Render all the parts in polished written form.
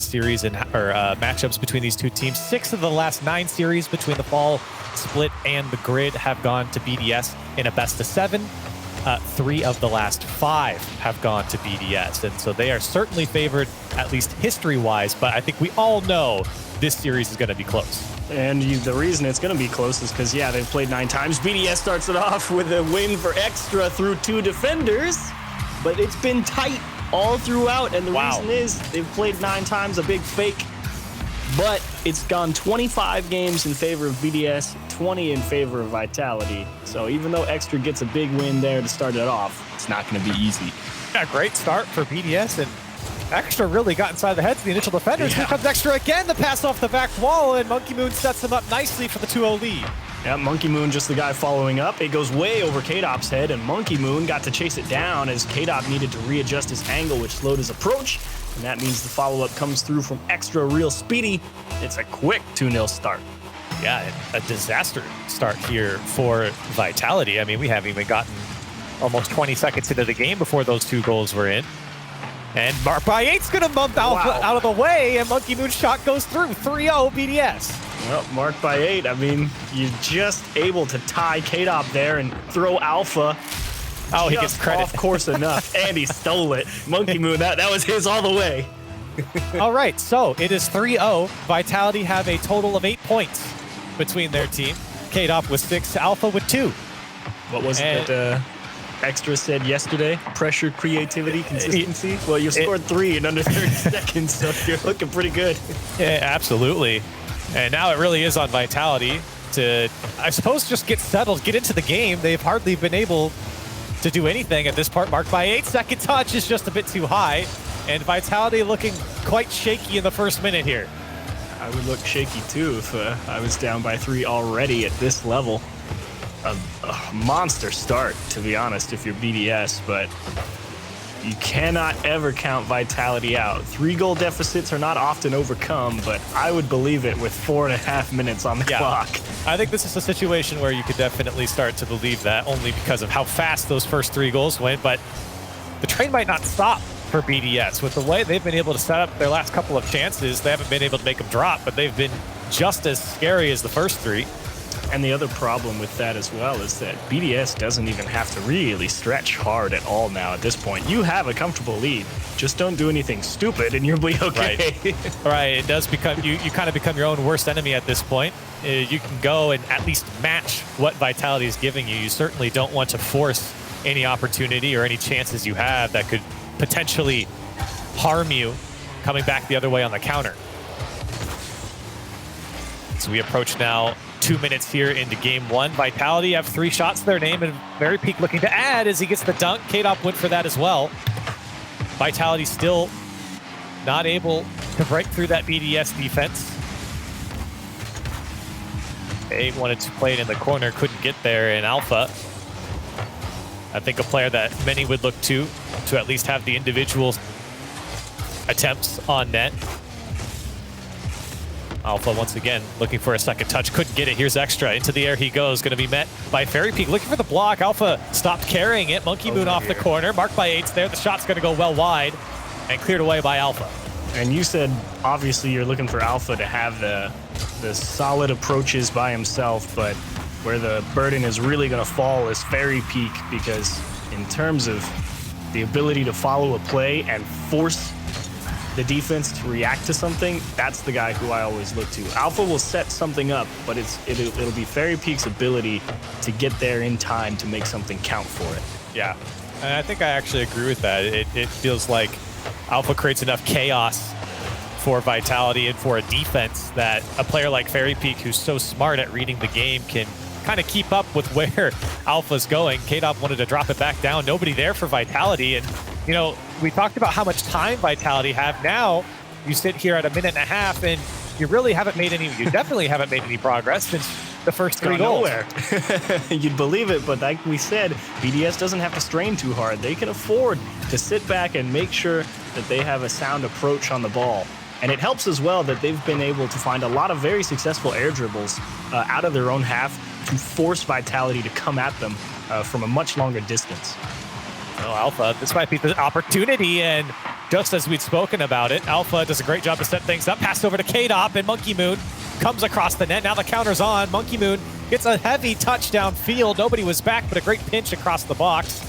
series and matchups between these two teams. 6 of the last 9 series between the fall split and the grid have gone to BDS in a best of 7. 3 of the last 5 have gone to BDS, and so they are certainly favored, at least history-wise, but I think we all know this series is going to be close. And the reason it's going to be close is because, yeah, they've played 9 times. BDS starts it off with a win for Extra through 2 defenders, but it's been tight all throughout, and the reason is they've played 9 times, a big fake, but it's gone 25 games in favor of BDS, 20 in favor of Vitality. So even though Extra gets a big win there to start it off, it's not going to be easy. Yeah, great start for BDS, and Extra really got inside the heads of the initial defenders. Here comes Extra again, the pass off the back wall, and Monkey Moon sets him up nicely for the 2-0 lead. Yeah, Monkey Moon just the guy following up. It goes way over K-Dop's head, and Monkey Moon got to chase it down as K-Dop needed to readjust his angle, which slowed his approach. And that means the follow-up comes through from Extra real speedy. It's a quick 2-0 start. Yeah, a disaster start here for Vitality. I mean, we haven't even gotten almost 20 seconds into the game before those 2 goals were in. And Mark by 8's going to bump out of the way, and Monkey Moon's shot goes through. 3-0 BDS. Well, Mark by 8, I mean, you're just able to tie K-Dop there and throw Alpha. Oh, he gets credit. Off course enough, and he stole it. Monkey Moon, that was his all the way. All right, so it is 3-0. Vitality have a total of 8 points between their team. K-Dop with 6, Alpha with 2. What was it that Extra said yesterday? Pressure, creativity, consistency? Well, you scored 3 in under 30 seconds, so you're looking pretty good. Yeah, absolutely. And now it really is on Vitality to, I suppose, just get settled, get into the game. They've hardly been able to do anything at this part. Marked by 8. Second touch is just a bit too high. And Vitality looking quite shaky in the first minute here. I would look shaky too if I was down by 3 already at this level. A monster start, to be honest, if you're BDS, but you cannot ever count Vitality out. 3-goal deficits are not often overcome, but I would believe it with 4.5 minutes on the clock. I think this is a situation where you could definitely start to believe that, only because of how fast those first 3 goals went, but the train might not stop for BDS. With the way they've been able to set up their last couple of chances, they haven't been able to make them drop, but they've been just as scary as the first 3. And the other problem with that as well is that BDS doesn't even have to really stretch hard at all now at this point. You have a comfortable lead. Just don't do anything stupid and you'll be okay. Right. It does become, you kind of become your own worst enemy at this point. You can go and at least match what Vitality is giving you. You certainly don't want to force any opportunity or any chances you have that could potentially harm you coming back the other way on the counter. So we approach now 2 minutes here into game 1. Vitality have 3 shots to their name, and Very Peak looking to add as he gets the dunk. K-Dop went for that as well. Vitality still not able to break through that BDS defense. They wanted to play it in the corner, couldn't get there, and Alpha, I think a player that many would look to at least have the individual attempts on net. Alpha once again looking for a second touch, couldn't get it. Here's Extra, into the air he goes, going to be met by Fairy Peak looking for the block. Alpha stopped carrying it. Monkey Moon off the corner, marked by 8's there. The shot's going to go well wide and cleared away by Alpha. And you said obviously you're looking for Alpha to have the solid approaches by himself, but where the burden is really going to fall is Fairy Peak, because in terms of the ability to follow a play and force the defense to react to something, that's the guy who I always look to. Alpha will set something up, but it'll be Fairy Peak's ability to get there in time to make something count for it. Yeah, and I think I actually agree with that. It feels like Alpha creates enough chaos for Vitality and for a defense that a player like Fairy Peak, who's so smart at reading the game, can kind of keep up with where Alpha's going. K-Dop wanted to drop it back down. Nobody there for Vitality. And, you know, we talked about how much time Vitality have. Now you sit here at 1.5 minutes and you really haven't made any, you definitely haven't made any progress since the first 3 goals. Nowhere. You'd believe it, but like we said, BDS doesn't have to strain too hard. They can afford to sit back and make sure that they have a sound approach on the ball. And it helps as well that they've been able to find a lot of very successful air dribbles out of their own half to force Vitality to come at them from a much longer distance. Well, Alpha, this might be the opportunity, and just as we'd spoken about it, Alpha does a great job to set things up. Pass over to K-Dop, and Monkey Moon comes across the net. Now the counter's on. Monkey Moon gets a heavy touchdown field. Nobody was back, but a great pinch across the box.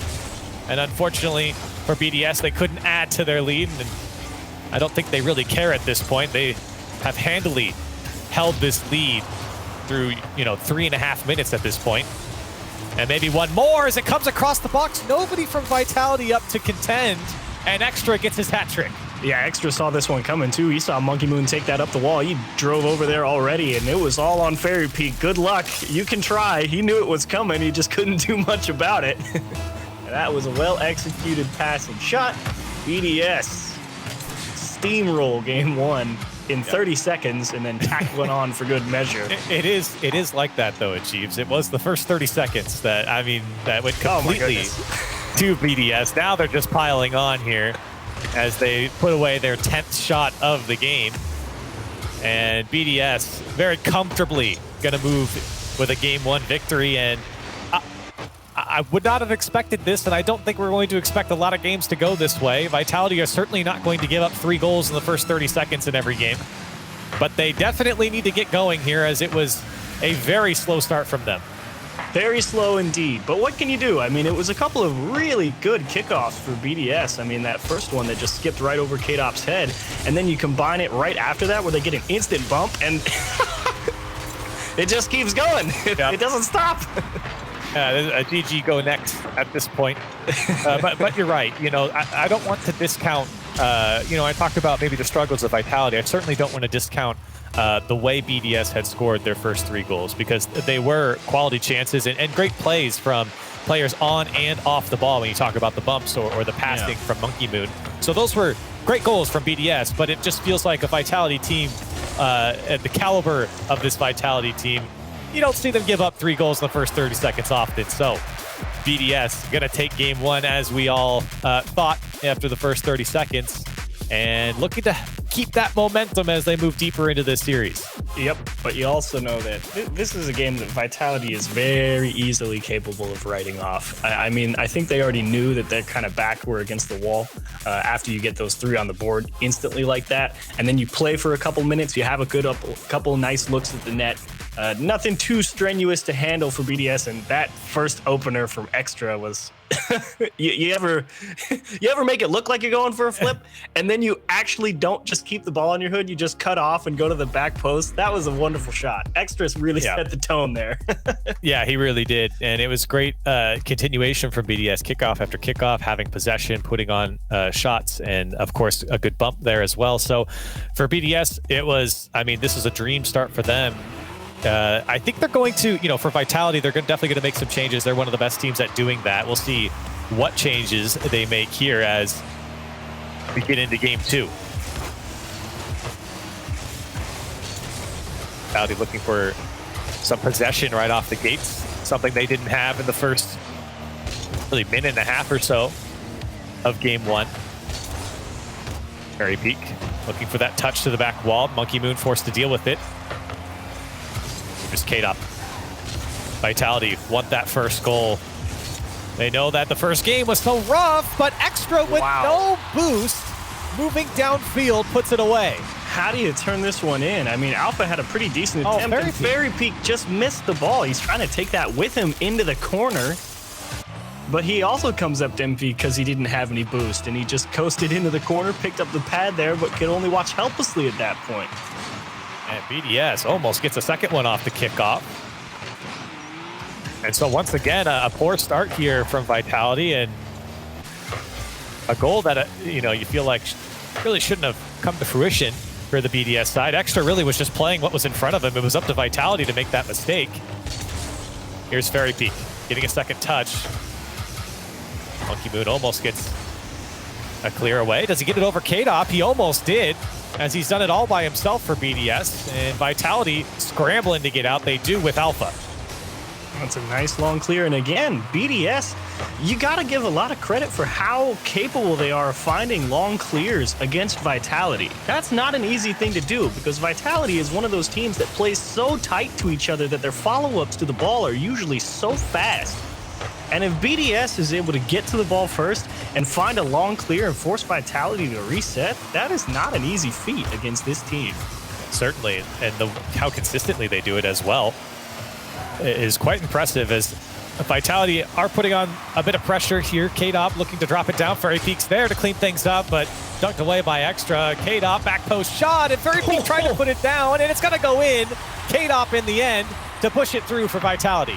And unfortunately for BDS, they couldn't add to their lead. And I don't think they really care at this point. They have handily held this lead through, 3.5 minutes at this point. And maybe one more as it comes across the box. Nobody from Vitality up to contend. And Extra gets his hat trick. Yeah, Extra saw this one coming too. He saw Monkey Moon take that up the wall. He drove over there already, and it was all on Fairy Peak. Good luck. You can try. He knew it was coming. He just couldn't do much about it. And that was a well-executed passing shot. BDS steamroll game one in 30 seconds and then tackle it on for good measure. It is like that, though, Achieves. It was the first 30 seconds that went completely to BDS. Now they're just piling on here as they put away their 10th shot of the game. And BDS very comfortably going to move with a game one victory. And I would not have expected this, and I don't think we're going to expect a lot of games to go this way. Vitality are certainly not going to give up 3 goals in the first 30 seconds in every game. But they definitely need to get going here, as it was a very slow start from them. Very slow indeed, but what can you do? I mean, it was a couple of really good kickoffs for BDS. I mean, that first one that just skipped right over K-Dop's head, and then you combine it right after that where they get an instant bump, and it just keeps going. It doesn't stop. A GG go next at this point. But you're right. I don't want to discount, I talked about maybe the struggles of Vitality. I certainly don't want to discount the way BDS had scored their first 3 goals, because they were quality chances and great plays from players on and off the ball when you talk about the bumps or the passing from Monkey Moon. So those were great goals from BDS, but it just feels like a Vitality team, at the caliber of this Vitality team, you don't see them give up 3 goals in the first 30 seconds often. So BDS going to take game one, as we all thought after the first 30 seconds, and looking to keep that momentum as they move deeper into this series. Yep, but you also know that this is a game that Vitality is very easily capable of writing off. I mean, I think they already knew that their kind of back were against the wall after you get those 3 on the board instantly like that, and then you play for a couple minutes, you have a couple nice looks at the net. Nothing too strenuous to handle for BDS, and that first opener from Extra was you ever make it look like you're going for a flip and then you actually don't just keep the ball on your hood, you just cut off and go to the back post? That was a wonderful shot. Extra's really set the tone there. Yeah, he really did, and it was great continuation from BDS, kickoff after kickoff, having possession, putting on shots, and of course a good bump there as well. So for BDS, this is a dream start for them. I think they're going to, for Vitality, they're definitely going to make some changes. They're one of the best teams at doing that. We'll see what changes they make here as we get into game 2. Vitality looking for some possession right off the gates, something they didn't have in the first minute and a half or so of game 1. Fairy Peak looking for that touch to the back wall. Monkey Moon forced to deal with it. Just K-Dop. Vitality want that first goal. They know that the first game was so rough, but Extra with no boost, moving downfield, puts it away. How do you turn this one in? I mean, Alpha had a pretty decent attempt, and Fairy Peak just missed the ball. He's trying to take that with him into the corner, but he also comes up to empty because he didn't have any boost, and he just coasted into the corner, picked up the pad there, but could only watch helplessly at that point. And BDS almost gets a second one off the kickoff. And so once again, a poor start here from Vitality, and a goal that, you feel like really shouldn't have come to fruition for the BDS side. Extra really was just playing what was in front of him. It was up to Vitality to make that mistake. Here's Fairy Peak getting a second touch. Monkey Moon almost gets a clear away. Does he get it over K-Dop? He almost did, as he's done it all by himself for BDS. And Vitality scrambling to get out. They do with Alpha. That's a nice long clear. And again, BDS, you got to give a lot of credit for how capable they are of finding long clears against Vitality. That's not an easy thing to do, because Vitality is one of those teams that plays so tight to each other that their follow-ups to the ball are usually so fast. And if BDS is able to get to the ball first and find a long clear and force Vitality to reset, that is not an easy feat against this team. Certainly, and how consistently they do it as well is quite impressive, as Vitality are putting on a bit of pressure here. K-Dop looking to drop it down. Fairy Peak's there to clean things up, but dunked away by Extra. K-Dop back post shot, and Fairy Peak trying to put it down, and it's going to go in. K-Dop in the end to push it through for Vitality.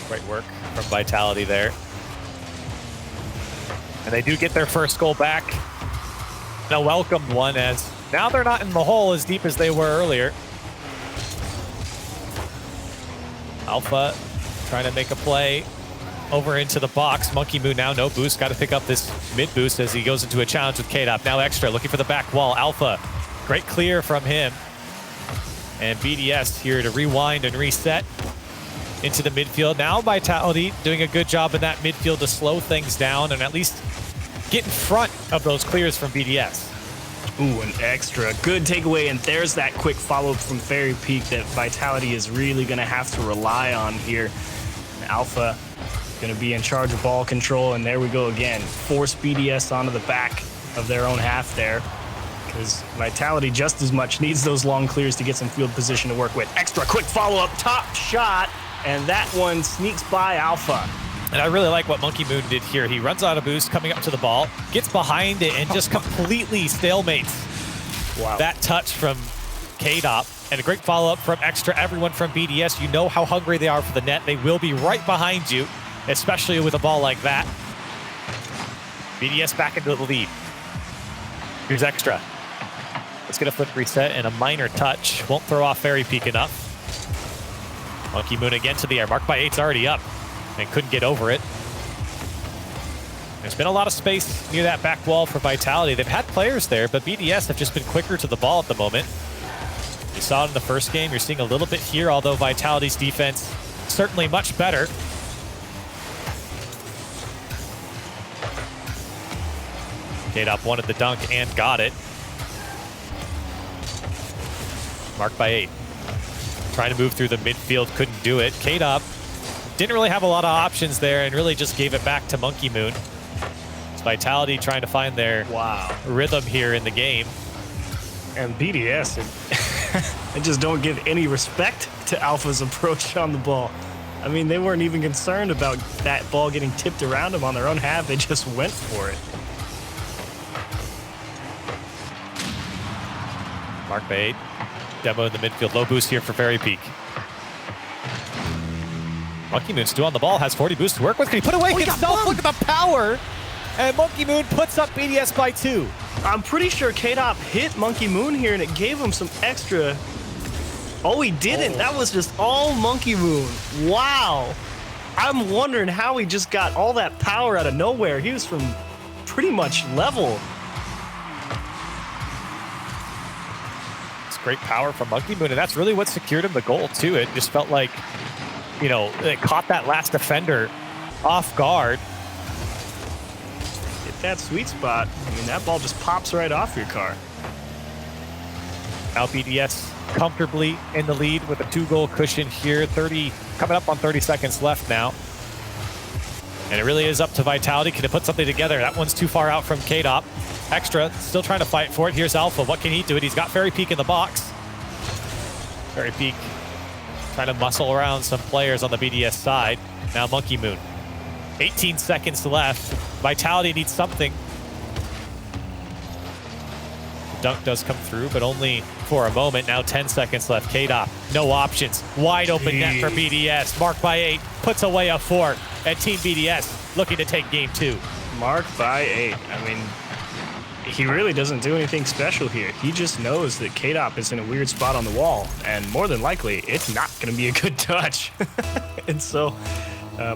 Great work from Vitality there. And they do get their first goal back. And a welcomed one, as now they're not in the hole as deep as they were earlier. Alpha trying to make a play over into the box. Monkey Moon now no boost. Got to pick up this mid boost as he goes into a challenge with K-Dop. Now Extra looking for the back wall. Alpha, great clear from him. And BDS here to rewind and reset into the midfield. Now Vitality doing a good job in that midfield to slow things down and at least get in front of those clears from BDS. Ooh, an Extra. Good takeaway, and there's that quick follow-up from Fairy Peak that Vitality is really going to have to rely on here. And Alpha going to be in charge of ball control, and there we go again. Force BDS onto the back of their own half there, because Vitality just as much needs those long clears to get some field position to work with. Extra quick follow-up, top shot, and that one sneaks by Alpha. And I really like what Monkey Moon did here. He runs out of boost coming up to the ball, gets behind it, and just completely stalemates that touch from K-Dop. And a great follow-up from Extra. Everyone from BDS, you know how hungry they are for the net. They will be right behind you, especially with a ball like that. BDS back into the lead. Here's Extra. Let's get a flip reset and a minor touch. Won't throw off Fairy Peak enough. Monkey Moon again to the air. Marked by 8's already up and couldn't get over it. There's been a lot of space near that back wall for Vitality. They've had players there, but BDS have just been quicker to the ball at the moment. You saw it in the first game. You're seeing a little bit here, although Vitality's defense certainly much better. K-Dop wanted the dunk and got it. Marked by 8. Trying to move through the midfield, couldn't do it. K-Dop didn't really have a lot of options there and really just gave it back to Monkey Moon. It's Vitality trying to find their rhythm here in the game. And BDS, they just don't give any respect to Alpha's approach on the ball. I mean, they weren't even concerned about that ball getting tipped around them on their own half. They just went for it. Marked by 8. Demo in the midfield. Low boost here for Fairy Peak. Monkey Moon still on the ball. Has 40 boost to work with. Can he put away himself? Look at the power. And Monkey Moon puts up BDS by 2. I'm pretty sure K-Dop hit Monkey Moon here and it gave him some extra. Oh, he didn't. That was just all Monkey Moon. Wow. I'm wondering how he just got all that power out of nowhere. He was from pretty much level. Great power from Monkey Moon, and that's really what secured him the goal, too. It just felt like, you know, it caught that last defender off guard. Hit that sweet spot. I mean, that ball just pops right off your car. Now BDS comfortably in the lead with a 2-goal cushion here. Coming up on 30 seconds left now. And it really is up to Vitality. Can it put something together? That one's too far out from K-Dop. Extra, still trying to fight for it. Here's Alpha. What can he do? He's got Fairy Peak in the box. Fairy Peak trying to muscle around some players on the BDS side. Now Monkey Moon. 18 seconds left. Vitality needs something. The dunk does come through, but only for a moment. Now 10 seconds left. K-Dop, no options. Wide open net for BDS. Marked by 8, puts away a 4. And Team BDS looking to take game 2. Marked by 8. I mean, he really doesn't do anything special here. He just knows that K-Dop is in a weird spot on the wall, and more than likely, it's not going to be a good touch. And so,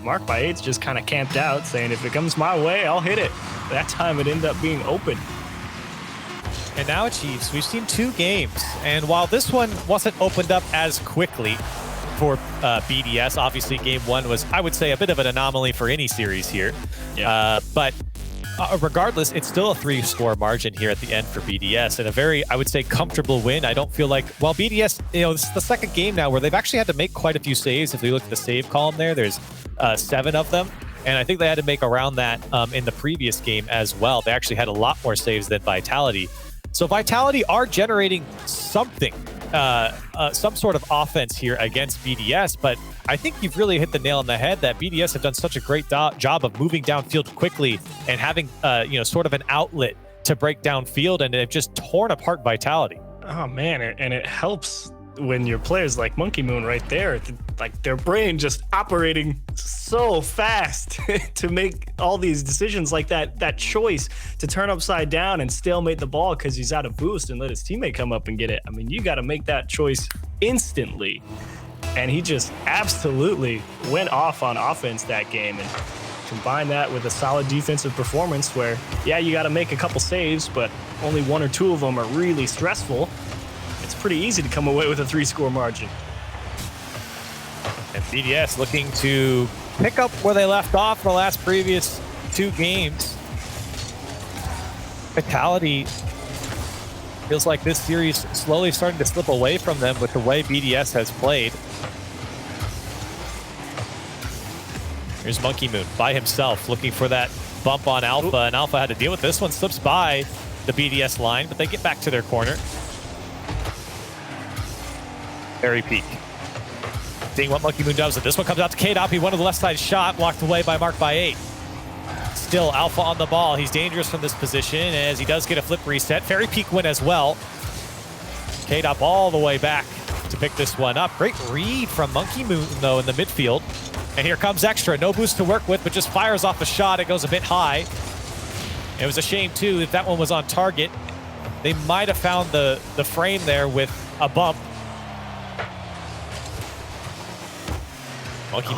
Marked by 8's just kind of camped out, saying, if it comes my way, I'll hit it. That time it ended up being open. And now, Chiefs, we've seen 2 games, and while this one wasn't opened up as quickly, for BDS. Obviously, game one was, I would say, a bit of an anomaly for any series here. Yeah. But regardless, it's still a 3-score margin here at the end for BDS, and a very, I would say, comfortable win. I don't feel like, well, BDS, this is the second game now where they've actually had to make quite a few saves. If we look at the save column there's 7 of them. And I think they had to make around that in the previous game as well. They actually had a lot more saves than Vitality. So Vitality are generating something, some sort of offense here against BDS, but I think you've really hit the nail on the head that BDS have done such a great job of moving downfield quickly and having, sort of an outlet to break downfield, and they've just torn apart Vitality. Oh man, and it helps when your players like Monkey Moon right there, like their brain just operating so fast to make all these decisions, like that choice to turn upside down and stalemate the ball because he's out of boost and let his teammate come up and get it. I mean, you got to make that choice instantly. And he just absolutely went off on offense that game, and combine that with a solid defensive performance where, yeah, you got to make a couple saves, but only 1 or 2 of them are really stressful. It's pretty easy to come away with a 3-score margin. And BDS looking to pick up where they left off in the last previous 2 games. Vitality feels like this series slowly starting to slip away from them with the way BDS has played. Here's Monkey Moon by himself looking for that bump on Alpha, and Alpha had to deal with this one. Slips by the BDS line, but they get back to their corner. Very peak. Seeing what Monkey Moon does. This one comes out to K-Dop. He wanted the left side shot, blocked away by Mark by 8. Still Alpha on the ball. He's dangerous from this position as he does get a flip reset. Fairy Peak win as well. K-Dop all the way back to pick this one up. Great read from Monkey Moon, though, in the midfield. And here comes Extra. No boost to work with, but just fires off a shot. It goes a bit high. It was a shame, too, if that one was on target. They might have found the frame there with a bump. Monkey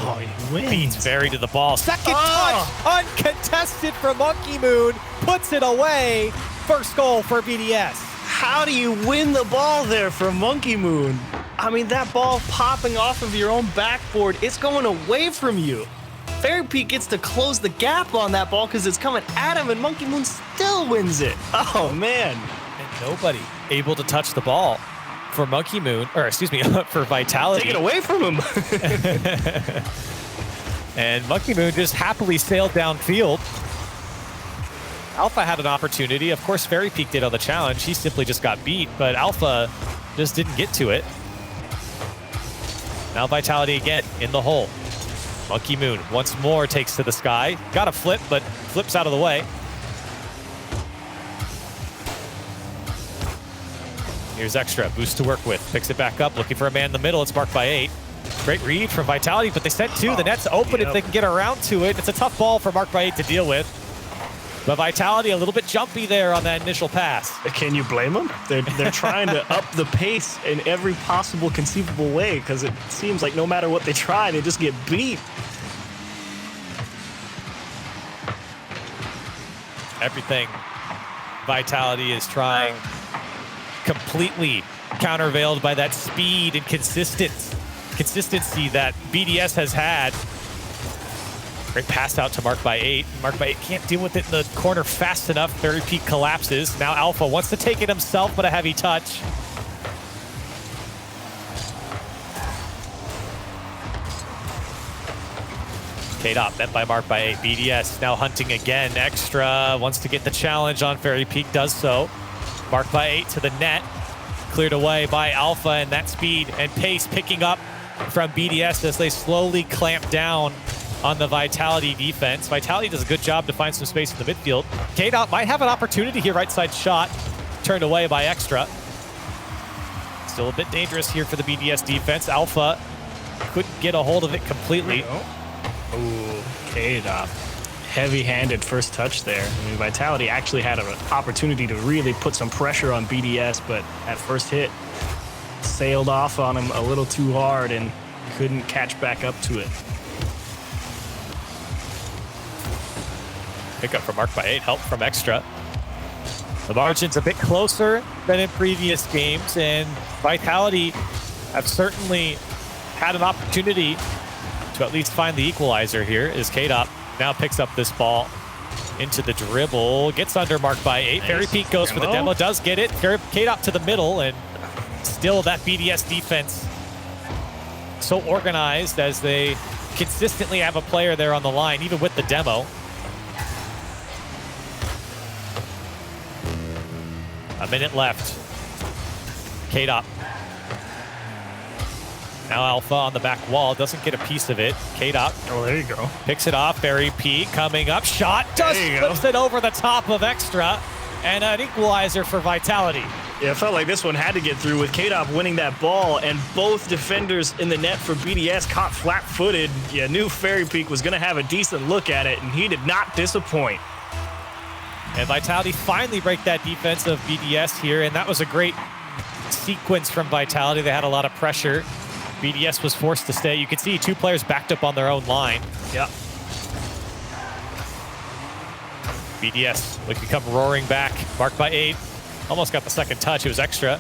Moon beats Fairy to the ball. Second touch, uncontested for Monkey Moon. Puts it away. First goal for BDS. How do you win the ball there for Monkey Moon? I mean, that ball popping off of your own backboard, it's going away from you. Fairy Peak gets to close the gap on that ball because it's coming at him, and Monkey Moon still wins it. Oh, man. And nobody able to touch the ball for Monkey Moon, or excuse me, for Vitality. Take it away from him. And Monkey Moon just happily sailed downfield. Alpha had an opportunity. Of course, Fairy Peak did on the challenge. He simply just got beat, but Alpha just didn't get to it. Now Vitality again in the hole. Monkey Moon once more takes to the sky. Got a flip, but flips out of the way. Here's Extra, boost to work with. Picks it back up, looking for a man in the middle. It's marked by 8. Great read from Vitality, but they sent 2. The net's open if they can get around to it. It's a tough ball for Mark by 8 to deal with. But Vitality a little bit jumpy there on that initial pass. Can you blame them? They're trying to up the pace in every possible conceivable way because it seems like no matter what they try, they just get beat. Everything Vitality is trying, completely countervailed by that speed and consistency that BDS has had. Great pass out to Mark by 8. Mark by 8 can't deal with it in the corner fast enough. Fairy Peak collapses. Now Alpha wants to take it himself, but a heavy touch. K-Dop met by Mark by 8. BDS now hunting again. Extra wants to get the challenge on Fairy Peak, does so. Mark by 8 to the net. Cleared away by Alpha, and that speed and pace picking up from BDS as they slowly clamp down on the Vitality defense. Vitality does a good job to find some space in the midfield. K-Dop might have an opportunity here. Right side shot turned away by Extra. Still a bit dangerous here for the BDS defense. Alpha couldn't get a hold of it completely. Ooh, K-Dop. Heavy-handed first touch there. I mean, Vitality actually had an opportunity to really put some pressure on BDS, but that first hit sailed off on him a little too hard and couldn't catch back up to it. Pickup from Mark by 8, help from Extra. The margin's a bit closer than in previous games, and Vitality have certainly had an opportunity to at least find the equalizer here as K-Dop now picks up this ball into the dribble, gets undermarked by 8. Fairy Peak goes for the demo, does get it. K-Dop to the middle, and still that BDS defense so organized as they consistently have a player there on the line, even with the demo. A minute left. K-Dop. Now Alpha on the back wall, doesn't get a piece of it. K-Dop. Oh, there you go. Picks it off. Fairy Peak coming up. Shot. Just flips it over the top of Extra. And an equalizer for Vitality. Yeah, it felt like this one had to get through with K-Dop winning that ball, and both defenders in the net for BDS caught flat-footed. Yeah, knew Fairy Peak was going to have a decent look at it, and he did not disappoint. And Vitality finally break that defense of BDS here, and that was a great sequence from Vitality. They had a lot of pressure. BDS was forced to stay. You can see 2 players backed up on their own line. Yep. BDS would come roaring back. Marked by 8. Almost got the second touch. It was Extra.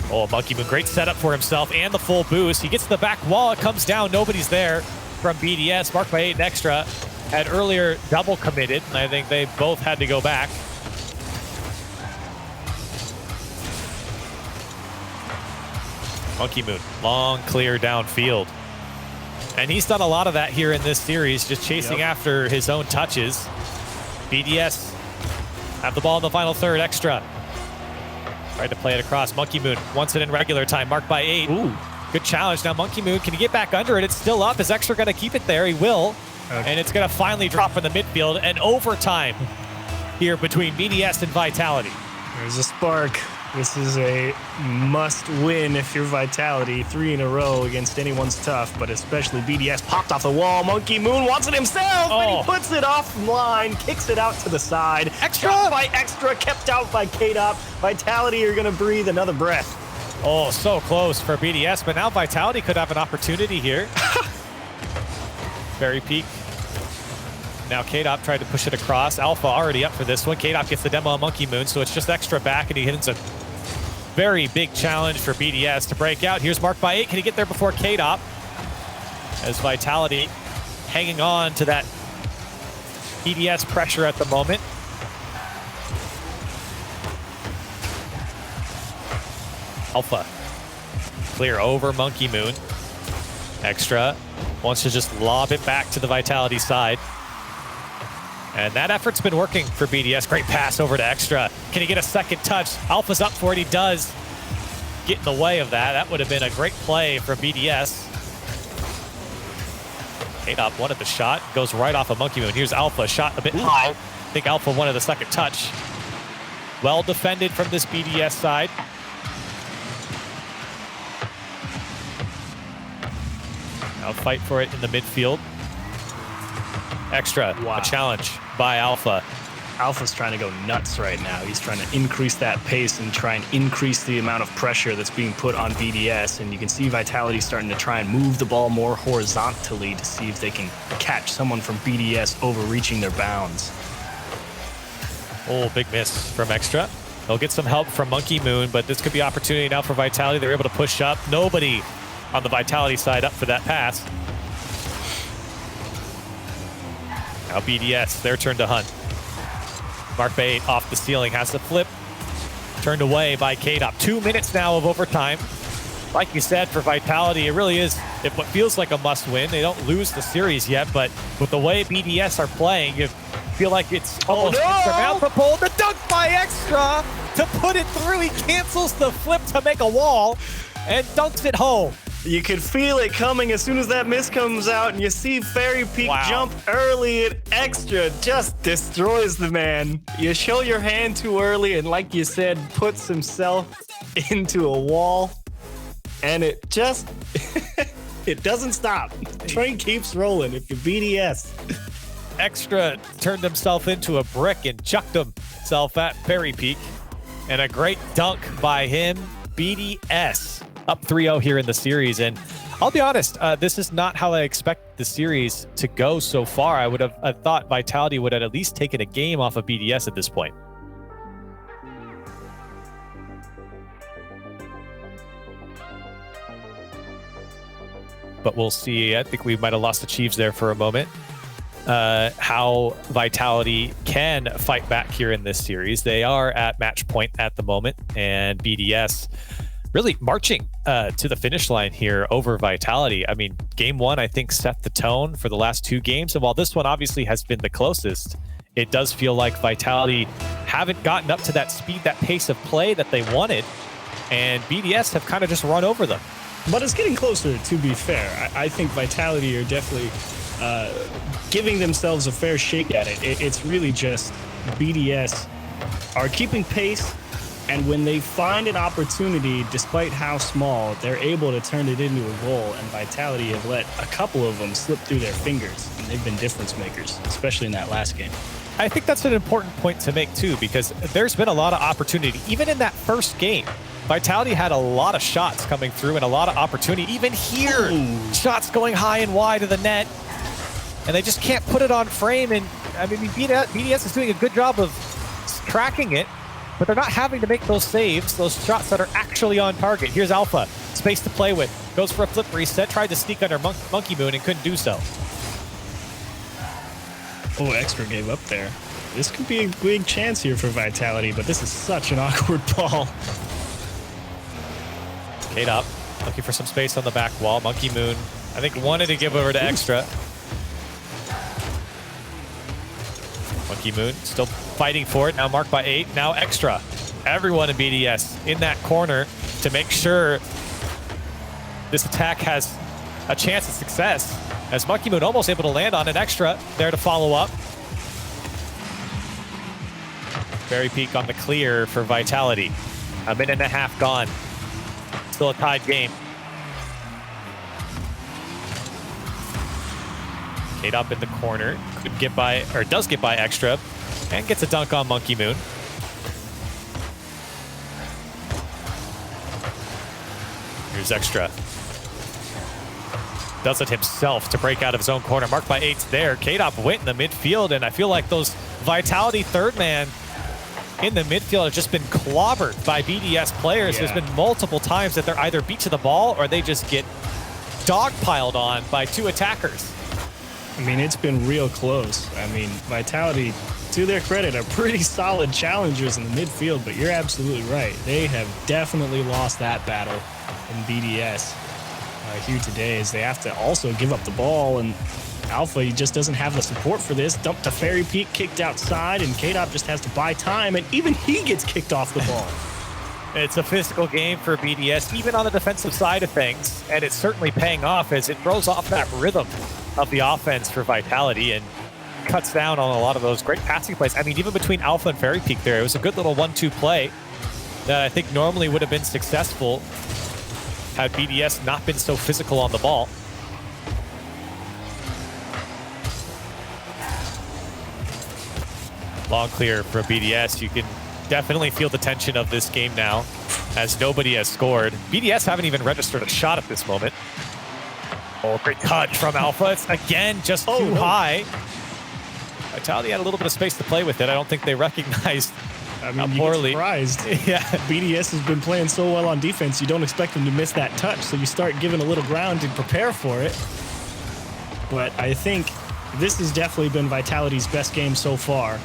Oh, Monkey Moon, great setup for himself and the full boost. He gets to the back wall. It comes down. Nobody's there from BDS. Marked by 8 and Extra had earlier double committed, and I think they both had to go back. Monkey Moon, long clear downfield. And he's done a lot of that here in this series, just chasing after his own touches. BDS have the ball in the final third. Extra tried to play it across. Monkey Moon wants it in regular time, marked by 8. Ooh. Good challenge. Now Monkey Moon, can he get back under it? It's still up. Is Extra going to keep it there? He will. Okay. And it's going to finally drop in the midfield. And overtime here between BDS and Vitality. There's a spark. This is a must-win if you're Vitality. 3 in a row against anyone's tough, but especially BDS popped off the wall. Monkey Moon wants it himself, and he puts it offline, kicks it out to the side. Extra by Extra, kept out by K-Dop. Vitality are going to breathe another breath. Oh, so close for BDS, but now Vitality could have an opportunity here. Fairy Peak. Now K-Dop tried to push it across. Alpha already up for this one. K-Dop gets the demo on Monkey Moon, so it's just Extra back, and he hits a very big challenge for BDS to break out. Here's marked by 8. Can he get there before K-Dop? As Vitality hanging on to that BDS pressure at the moment. Alpha. Clear over Monkey Moon. Extra wants to just lob it back to the Vitality side. And that effort's been working for BDS. Great pass over to Extra. Can he get a second touch? Alpha's up for it. He does get in the way of that. That would have been a great play from BDS. K-Dop wanted the shot. Goes right off of Monkey Moon. Here's Alpha. Shot a bit high. I think Alpha wanted the second touch. Well defended from this BDS side. Now fight for it in the midfield. Extra, a challenge by Alpha. Alpha's trying to go nuts right now. He's trying to increase that pace and try and increase the amount of pressure that's being put on BDS. And you can see Vitality starting to try and move the ball more horizontally to see if they can catch someone from BDS overreaching their bounds. Oh, big miss from Extra. They'll get some help from Monkey Moon, but this could be opportunity now for Vitality. They're able to push up. Nobody on the Vitality side up for that pass. Now BDS, their turn to hunt. Mark by 8 off the ceiling, has the flip. Turned away by K-Dop. 2 minutes now of overtime. Like you said, for Vitality, it really is what feels like a must-win. They don't lose the series yet, but with the way BDS are playing, you feel like it's almost insurmountable. The dunk by Extra to put it through. He cancels the flip to make a wall and dunks it home. You could feel it coming as soon as that miss comes out, and you see Fairy Peak jump early, and Extra just destroys the man. You show your hand too early, and like you said, puts himself into a wall, and it just, it doesn't stop. The train keeps rolling if you're BDS. Extra turned himself into a brick and chucked himself at Fairy Peak, and a great dunk by him. BDS up 3-0 here in the series, and I'll be honest, this is not how I expect the series to go so far. I thought Vitality would have at least taken a game off of BDS at this point. but we'll see. I think we might have lost the Chiefs there for a moment. How Vitality can fight back here in this series. They are at match point at the moment, and BDS really marching to the finish line here over Vitality. I mean, game one, I think, set the tone for the last two games. And while this one obviously has been the closest, it does feel like Vitality haven't gotten up to that speed, that pace of play that they wanted. And BDS have kind of just run over them. But it's getting closer, to be fair. I think Vitality are definitely giving themselves a fair shake at it. It's really just BDS are keeping pace. And when they find an opportunity, despite how small, they're able to turn it into a goal. And Vitality have let a couple of them slip through their fingers. And they've been difference makers, especially in that last game. I think that's an important point to make, too, because there's been a lot of opportunity. Even in that first game, Vitality had a lot of shots coming through and a lot of opportunity. Even here, shots going high and wide of the net. And they just can't put it on frame. And I mean, BDS is doing a good job of tracking it. But they're not having to make those saves, those shots that are actually on target. Here's Alpha, space to play with. Goes for a flip reset, tried to sneak under Monkey Moon and couldn't do so. Oh, Extra gave up there. This could be a big chance here for Vitality, but this is such an awkward ball. Kate up, looking for some space on the back wall. Monkey Moon, I think, wanted to give over to Extra. Monkey Moon still fighting for it. Now marked by 8. Now Extra. Everyone in BDS in that corner to make sure this attack has a chance of success. As Monkey Moon almost able to land on an Extra there to follow up. Fairy Peak on the clear for Vitality. A minute and a half gone. Still a tied game. Kate up in the corner, could get by, or does get by Extra, and gets a dunk on Monkey Moon. Here's Extra. Does it himself to break out of his own corner. Marked by 8 there. K-Dop went in the midfield, and I feel like those Vitality third man in the midfield have just been clobbered by BDS players. Yeah. There's been multiple times that they're either beat to the ball or they just get dogpiled on by two attackers. I mean, it's been real close. I mean, Vitality, to their credit, are pretty solid challengers in the midfield, but you're absolutely right. They have definitely lost that battle in BDS here today, as they have to also give up the ball, and Alpha, he just doesn't have the support for this. Dumped to Fairy Peak, kicked outside, and K-Dop just has to buy time, and even he gets kicked off the ball. It's a physical game for BDS, even on the defensive side of things, and it's certainly paying off as it throws off that rhythm of the offense for Vitality and cuts down on a lot of those great passing plays. I mean, even between Alpha and Fairy Peak there, it was a good little 1-2 play that I think normally would have been successful had BDS not been so physical on the ball. Long clear for BDS. You can definitely feel the tension of this game now as nobody has scored. BDS haven't even registered a shot at this moment. Oh, great touch from Alpha. It's again just too high. Vitality had a little bit of space to play with it. I don't think they recognized how poorly. You get surprised. Yeah. BDS has been playing so well on defense, you don't expect them to miss that touch, so you start giving a little ground to prepare for it. But I think this has definitely been Vitality's best game so far.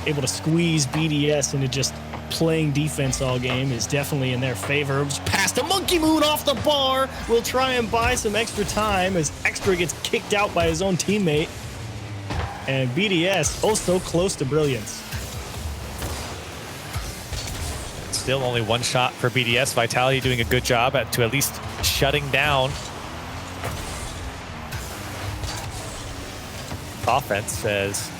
Able to squeeze BDS into just playing defense all game is definitely in their favor. Just past a Monkey Moon off the bar. We'll try and buy some extra time as Extra gets kicked out by his own teammate. And BDS, oh so close to brilliance. Still only one shot for BDS. Vitality doing a good job to at least shutting down offense as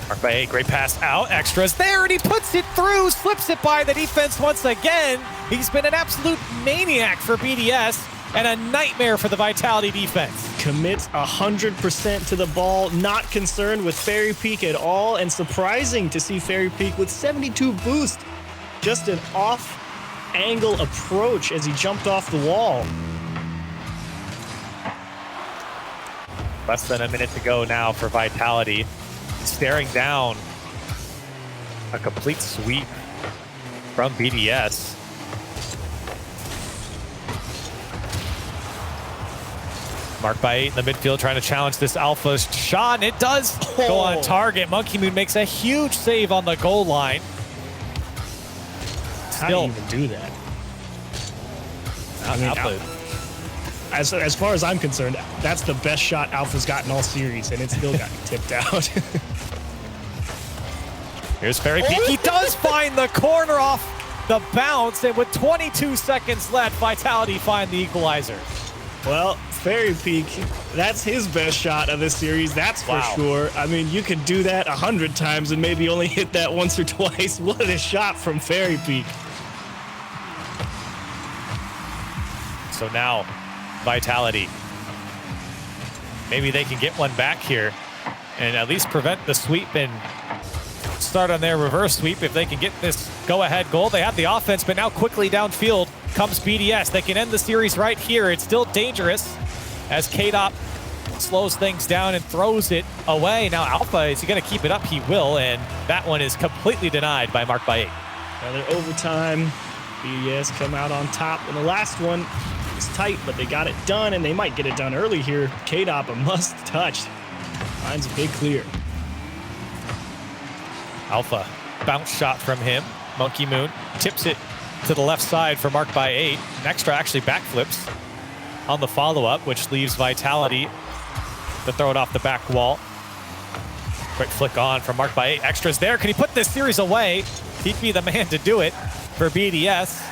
marked by 8, great pass out, Extra's there, and he puts it through, slips it by the defense once again. He's been an absolute maniac for BDS and a nightmare for the Vitality defense. Commits 100% to the ball, not concerned with Fairy Peak at all, and surprising to see Fairy Peak with 72 boost. Just an off-angle approach as he jumped off the wall. Less than a minute to go now for Vitality. Staring down a complete sweep from BDS. Marked by 8 in the midfield, trying to challenge this Alpha shot, and it does go on target. Monkey Moon makes a huge save on the goal line. How do you even do that? I mean, as far as I'm concerned, that's the best shot Alpha's gotten all series, and it still got tipped out. Here's Fairy Peak. He does find the corner off the bounce, and with 22 seconds left, Vitality find the equalizer. Well, Fairy Peak, that's his best shot of this series, that's for sure. I mean, you could do that 100 times and maybe only hit that once or twice. What a shot from Fairy Peak. So now, Vitality. Maybe they can get one back here and at least prevent the sweep and start on their reverse sweep if they can get this go-ahead goal. They have the offense, but now quickly downfield comes BDS. They can end the series right here. It's still dangerous as KDOP slows things down and throws it away. Now Alpha, is he going to keep it up? He will, and that one is completely denied by Marked by 8. Another overtime. BDS come out on top, and the last one is tight, but they got it done, and they might get it done early here. KDOP, a must touch. Finds a big clear. Alpha, bounce shot from him. Monkey Moon tips it to the left side for Marked by 8. Nextra actually backflips on the follow-up, which leaves Vitality to throw it off the back wall. Quick flick on from Marked by 8. Extra's there. Can he put this series away? He'd be the man to do it for BDS.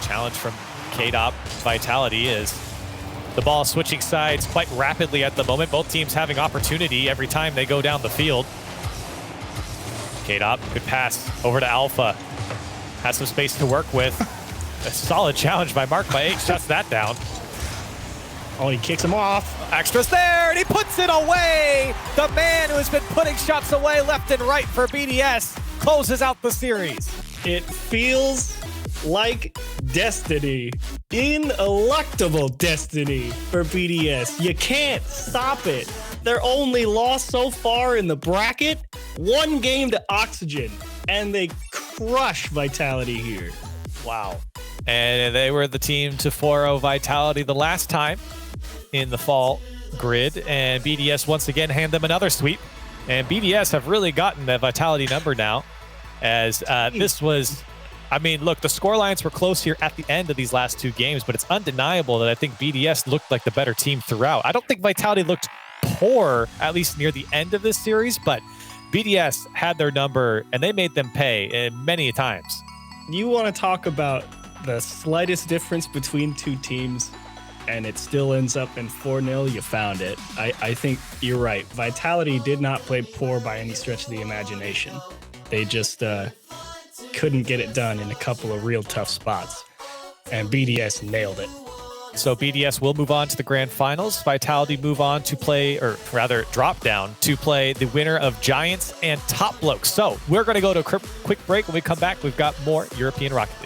Challenge from KDOP. Vitality is the ball switching sides quite rapidly at the moment. Both teams having opportunity every time they go down the field. KDOP, good pass over to Alpha. Has some space to work with. A solid challenge by Marked by 8. Shuts that down. Oh, he kicks him off. Extra's there, and he puts it away. The man who has been putting shots away left and right for BDS closes out the series. It feels like destiny. Ineluctable destiny for BDS. You can't stop it. Their only loss so far in the bracket, 1 game to Oxygen, and they crush Vitality here. Wow. And they were the team to 4-0 Vitality the last time in the fall grid, and BDS once again hand them another sweep. And BDS have really gotten the Vitality number now, as this was, I mean, look, the score lines were close here at the end of these last 2 games, but it's undeniable that I think BDS looked like the better team throughout. I don't think Vitality looked poor, at least near the end of this series, but BDS had their number, and they made them pay many times. You want to talk about the slightest difference between 2 teams, and it still ends up in 4-0, you found it. I think you're right. Vitality did not play poor by any stretch of the imagination. They just couldn't get it done in a couple of real tough spots, and BDS nailed it. So BDS will move on to the grand finals. Vitality move on to play, or rather drop down to play the winner of Giants and Top Blokes. So we're going to go to a quick break. When we come back, we've got more European Rocket League.